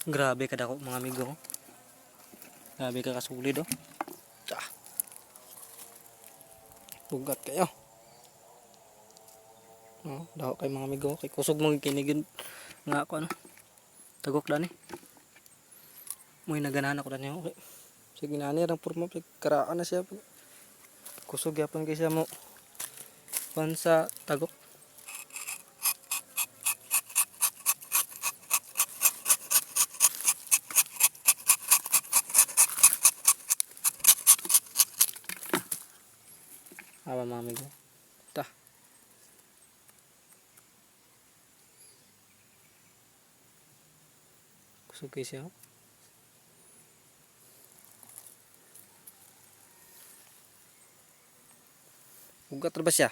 Grabe ka dako mga amigo. Grabe ka kasulid oh. Tsa. Bugat kayo. Oh, dako kay mga amigo. Kay kusog mo kinigin nga ako ano. Tagok dani. Moy naganahan ako dani okay. Sige na ni rang porma karaan na siya. Kusog yapon kay siya mo. Pansa tagok. Awa mga amigo. Ta. Kusog kay siya. Bugat ra ba siya?